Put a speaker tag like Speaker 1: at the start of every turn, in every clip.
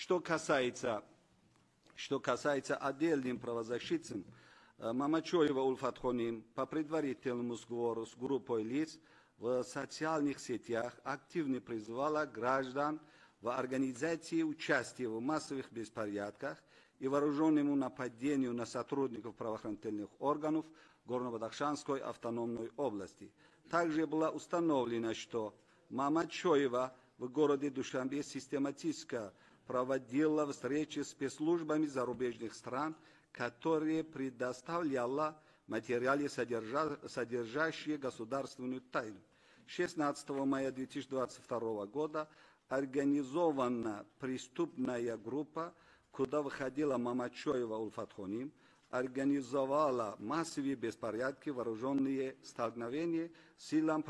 Speaker 1: Что касается отдельным правозащитцам, Мамачоева Ульфатхоним по предварительному сговору с группой лиц в социальных сетях активно призывала граждан в организации участия в массовых беспорядках и вооруженному нападению на сотрудников правоохранительных органов Горно-Бадахшанской автономной области. Также было установлено, что Мамачоева в городе Душанбе систематически проводила встречи с спецслужбами зарубежных стран, которые предоставляла материалы, содержащие государственную тайну. 16 мая 2022 года организована преступная группа, куда выходила Мамачоева Ульфатхоним, организовала массовые беспорядки, вооруженные столкновения с силами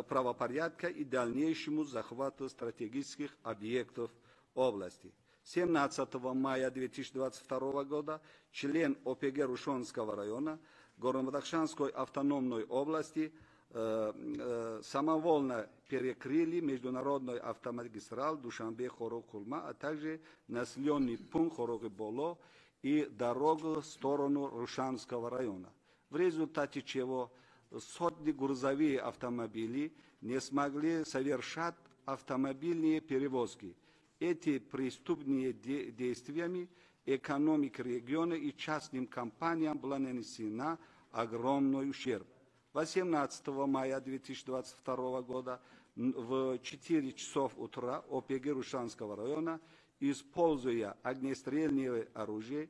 Speaker 1: правопорядка и дальнейшему захвату стратегических объектов области. 17 мая 2022 года член ОПГ Рушонского района Горно-Бадахшанской автономной области самовольно перекрыли международный автомагистраль Душанбе-Хорок-Хулма, а также населенный пункт Хорок-Боло и дорогу в сторону Рушанского района, в результате чего сотни грузовых автомобилей не смогли совершать автомобильные перевозки. Эти преступные действиями экономике региона и частным компаниям была нанесена огромный ущерб. 18 мая 2022 года в 4 часов утра ОПГ Рушанского района, используя огнестрельное оружие,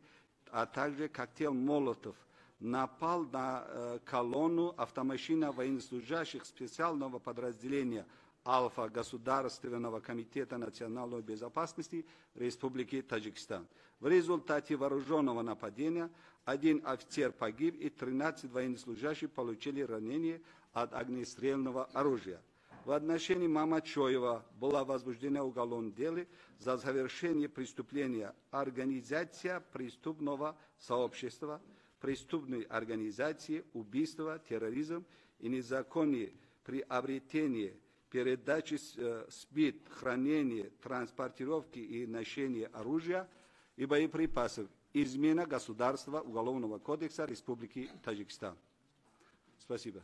Speaker 1: а также коктейль Молотов, напал на колонну автомашин военнослужащих специального подразделения Альфа Государственного комитета национальной безопасности Республики Таджикистан. В результате вооруженного нападения один офицер погиб и 13 военнослужащих получили ранения от огнестрельного оружия. В отношении Мамачоева было возбуждено уголовное дело за совершение преступления организация преступного сообщества, преступной организации, убийства, терроризм и незаконное приобретение, передачи, сбит, хранение, транспортировки и ношение оружия и боеприпасов, измена государства Уголовного кодекса Республики Таджикистан. Спасибо.